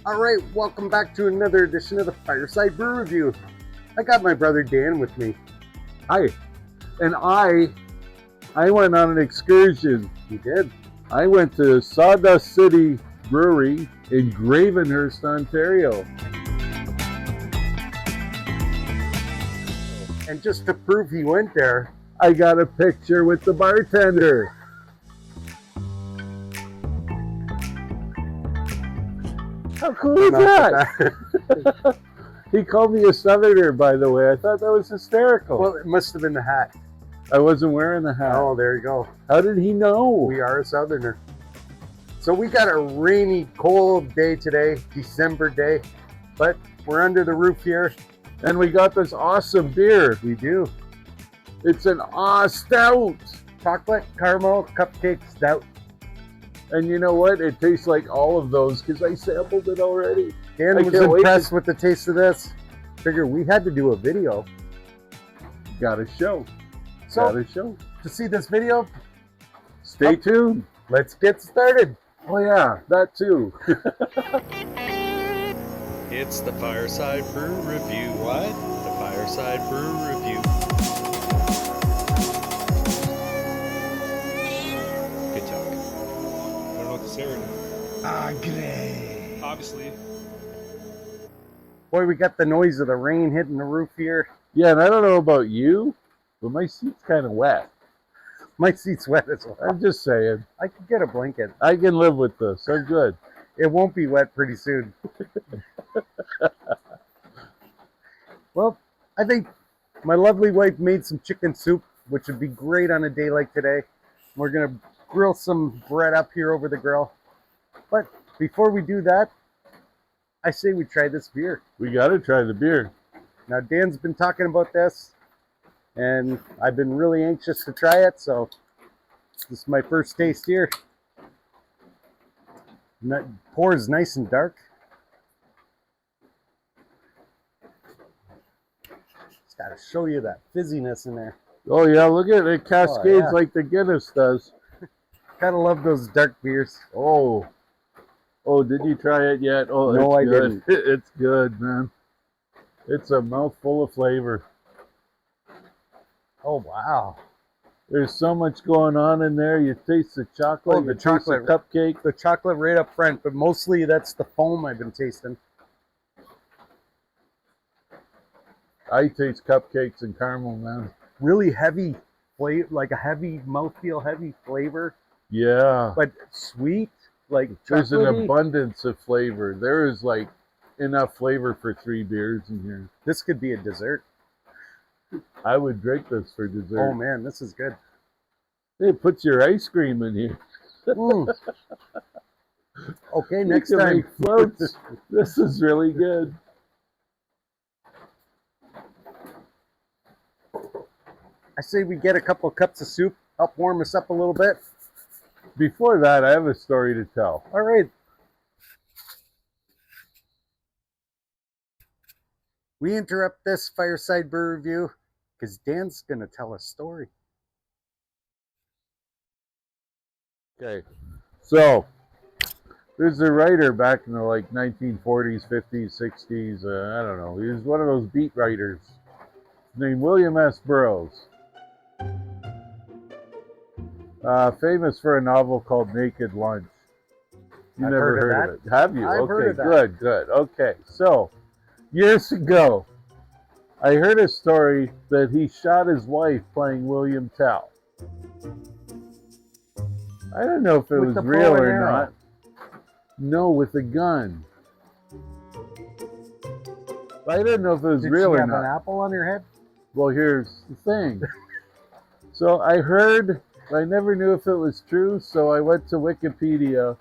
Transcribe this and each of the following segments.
All right, welcome back to another edition of the Fireside Brew Review. I got my brother Dan with me. Hi, and I went on an excursion. You did? I went to Sawdust City Brewing in Gravenhurst, Ontario. And just to prove he went there, I got a picture with the bartender. How cool is that? He called me a southerner, by the way. I thought that was hysterical. Well, it must have been the hat. I wasn't wearing the hat. Oh, there you go. How did he know? We are a southerner. So we got a rainy, cold day today, December day, but we're under the roof here. And we got this awesome beer. We do. It's an Ah Stout. Chocolate Caramel Cupcake Stout. And you know what? It tastes like all of those because I sampled it already. Dan was impressed with the taste of this. Figure we had to do a video. Gotta show. So, Gotta show. to see this video, Stay tuned. let's get started. Oh yeah, that too. It's the Fireside Brew Review. What? The Fireside Brew Review. Good talk. I don't know what to say right now. Ugly. Obviously. Boy, we got the noise of the rain hitting the roof here. Yeah, and I don't know about you, but my seat's kind of wet. My seat's wet as well. I'm just saying. I could get a blanket. I can live with this. I'm good. It won't be wet pretty soon. Well, I think my lovely wife made some chicken soup, which would be great on a day like today. We're going to grill some bread up here over the grill. But before we do that, I say we try this beer. We gotta try the beer. Now, Dan's been talking about this, and I've been really anxious to try it, so this is my first taste here. Pours nice and dark. Just gotta show you that fizziness in there. Oh yeah, look at it. It cascades yeah. like the Guinness does. Gotta love those dark beers. Oh. Oh, did you try it yet? Oh, No, it's I good. didn't. It's good, man. It's a mouthful of flavor. Oh, wow. There's so much going on in there. You taste the chocolate, Oh, the you taste chocolate. the cupcake. The chocolate right up front, but mostly that's the foam I've been tasting. I taste cupcakes and caramel, man. Really heavy flavor, like a heavy mouthfeel, heavy flavor, Yeah. but sweet, like There's an chocolatey. abundance of flavor. There is like enough flavor for 3 beers in here. This could be a dessert. I would drink this for dessert. Oh man, this is good. It puts your ice cream in here. Mm. Okay, You next can time. make floats. This is really good. I say we get a couple of cups of soup, help warm us up a little bit. Before that, I have a story to tell. All right. We interrupt this Fireside Brew Review because Dan's going to tell a story. Okay, so there's a writer back in the like 1940s, 50s, 60s. I don't know. He was one of those beat writers named William S. Burroughs. Famous for a novel called Naked Lunch. You I've never heard of of it, have you? I've Okay, heard of that. good, good. Okay, so years ago, I heard a story that he shot his wife playing William Tell. I don't know if it With was the bow real and or arrow? not. No, with a gun. I didn't know if it was Did real she or have not. an apple on her head? Well, here's the thing. So I heard, I never knew if it was true, so I went to Wikipedia,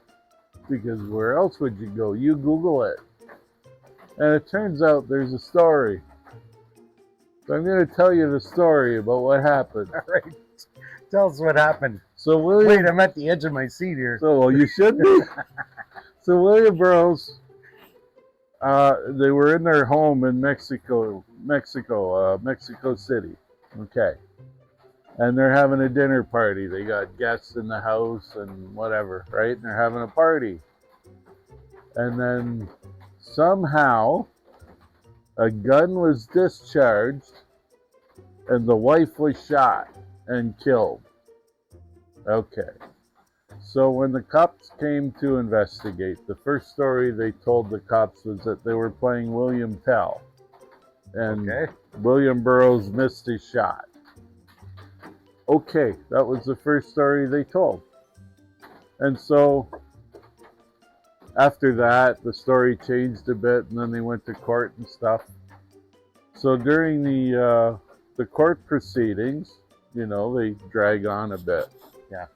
because where else would you go? You Google it. And it turns out there's a story. So I'm going to tell you the story about what happened. All right. Tell us what happened. So William... Wait, I'm at the edge of my seat here. So, well, you should be. So William Burroughs, they were in their home in Mexico City. Okay. And they're having a dinner party. They got guests in the house and whatever, right? And they're having a party. And then somehow a gun was discharged and the wife was shot and killed. Okay. So when the cops came to investigate, the first story they told the cops was that they were playing William Tell. And William Burroughs missed his shot. Okay, that was the first story they told. And so after that, the story changed a bit, and then they went to court and stuff. So during the court proceedings, you know, they drag on a bit. Yeah.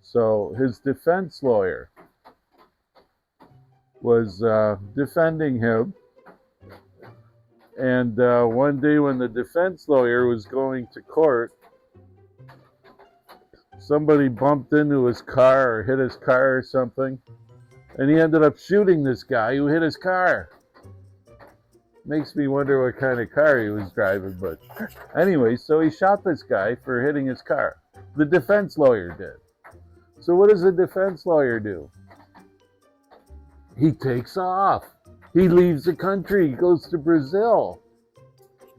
So his defense lawyer was defending him. And one day when the defense lawyer was going to court, somebody bumped into his car or hit his car or something. And he ended up shooting this guy who hit his car. Makes me wonder what kind of car he was driving. But anyway, so he shot this guy for hitting his car. The defense lawyer did. So what does the defense lawyer do? He takes off. He leaves the country. He goes to Brazil.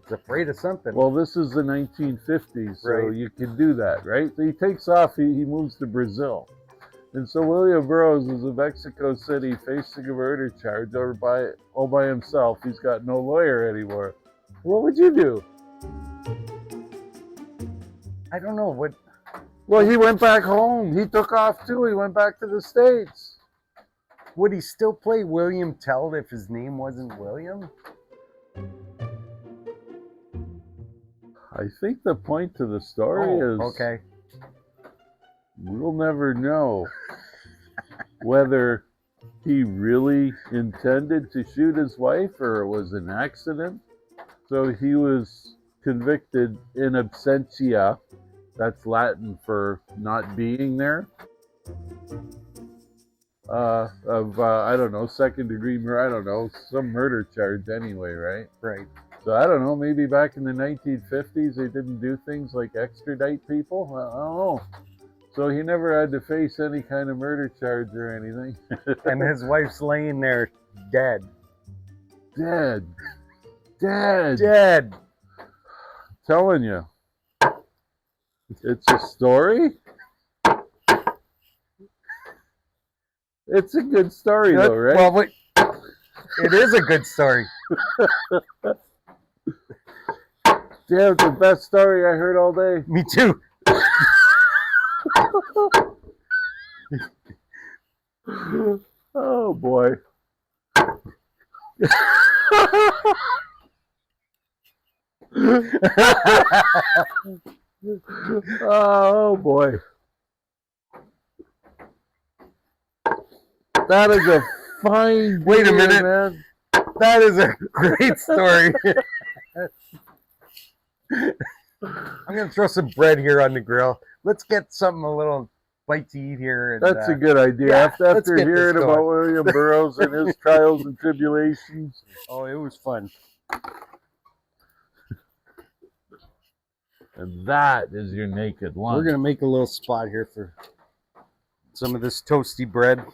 He's afraid of something. Well, this is the 1950s, so right. You can do that, right? So he takes off. He moves to Brazil. And so William Burroughs is in Mexico City facing a murder charge all by himself. He's got no lawyer anymore. What would you do? I don't know. What? Well, he went back home. He took off too. He went back to the States. Would he still play William Tell if his name wasn't William? I think the point to the story is okay. We'll never know whether he really intended to shoot his wife or it was an accident. So he was convicted in absentia. That's Latin for not being there. I don't know, second degree murder, I don't know, some murder charge anyway, right? Right. So I don't know, maybe back in the 1950s they didn't do things like extradite people? I don't know. So he never had to face any kind of murder charge or anything. And his wife's laying there dead. Dead. Telling you. It's a story. It's a good story though, right? Well, wait. It is a good story. Damn, it's the best story I heard all day. Me too. Oh boy. Oh boy. That is a fine Wait a minute, man. That is a great story. I'm gonna throw some bread here on the grill. Let's get something a little bite to eat here. And, that's a good idea. Yeah, after hearing about William Burroughs and his trials and tribulations. Oh, it was fun. And that is your naked lunch. We're gonna make a little spot here for some of this toasty bread.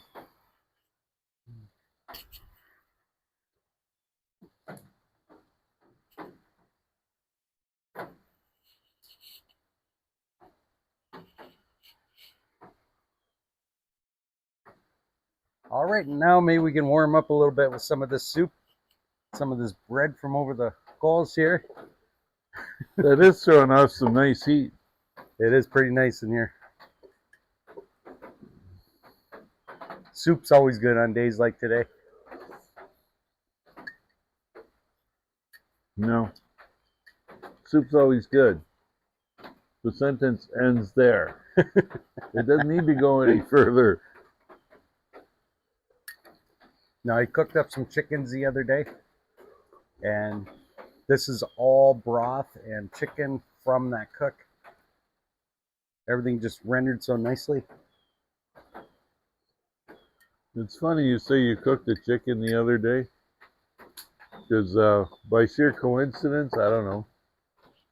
All right, now maybe we can warm up a little bit with some of this soup, some of this bread from over the coals here. That is throwing off some nice heat. It is pretty nice in here. Soup's always good on days like today. No. Soup's always good. The sentence ends there. It doesn't need to go any further. Now, I cooked up some chickens the other day, and this is all broth and chicken from that cook. Everything just rendered so nicely. It's funny you say you cooked a chicken the other day, because by sheer coincidence, I don't know,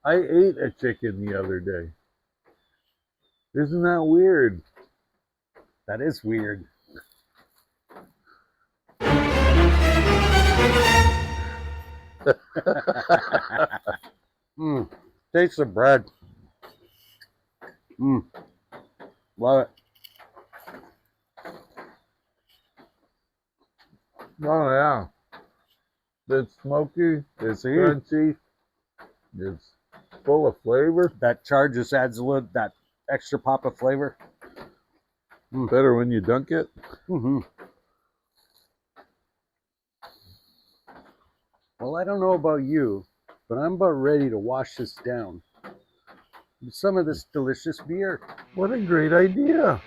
I ate a chicken the other day. Isn't that weird? That is weird. Taste the bread. Love it. Oh yeah. It's smoky, it's crunchy, it's full of flavor. That char just adds a little, that extra pop of flavor. Better when you dunk it. Well, I don't know about you, but I'm about ready to wash this down with some of this delicious beer. What a great idea.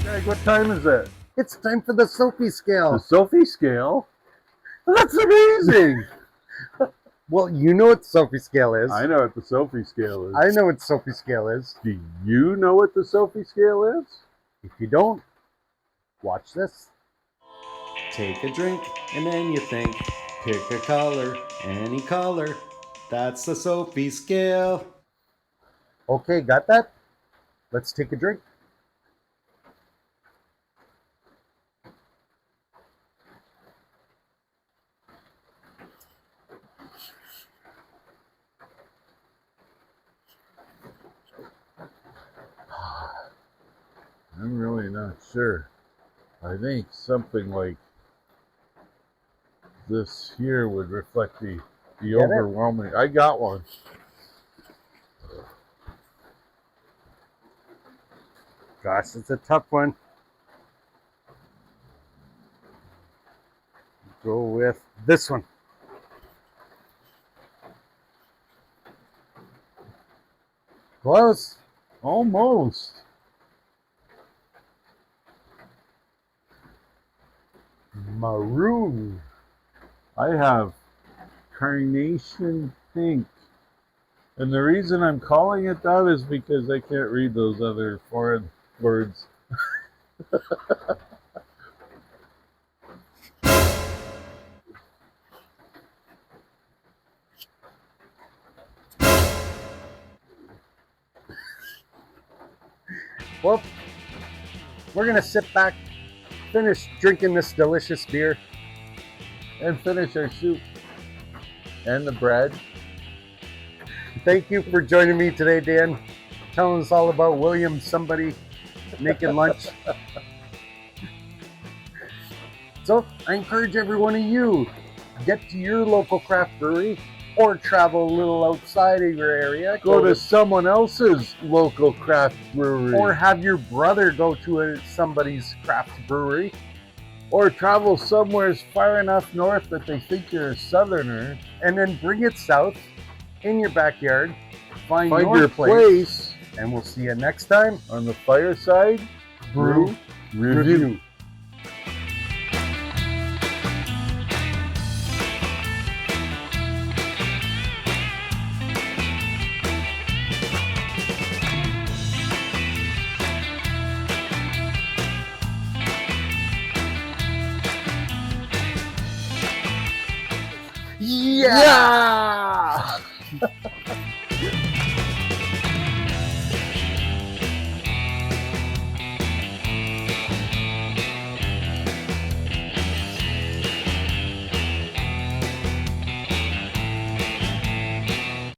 Greg, what time is it? It's time for the Sophie The scale. Sophie scale? That's amazing. Well, you know what Sophie scale is. I know what the Sophie scale is. I know what Sophie scale is. Do you know what the Sophie scale is? If you don't, watch this. Take a drink and then you think, pick a color, any color. That's the Sophie scale. Okay, got that? Let's take a drink. I'm really not sure. I think something like this here would reflect the overwhelming. I got one. Gosh, it's a tough one. Go with this one. Close. Almost. Maroon. I have carnation pink. And the reason I'm calling it that is because I can't read those other foreign words. Well, we're going to sit back, finish drinking this delicious beer. And finish our soup. And the bread. Thank you for joining me today, Dan. Telling us all about William somebody making lunch. So I encourage every one of you, get to your local craft brewery or travel a little outside of your area. Go to someone else's local craft brewery. Or have your brother go to somebody's craft brewery. Or travel somewhere far enough north that they think you're a southerner. And then bring it south in your backyard. Find your place. And we'll see you next time On the Fireside Brew Review. Yeah!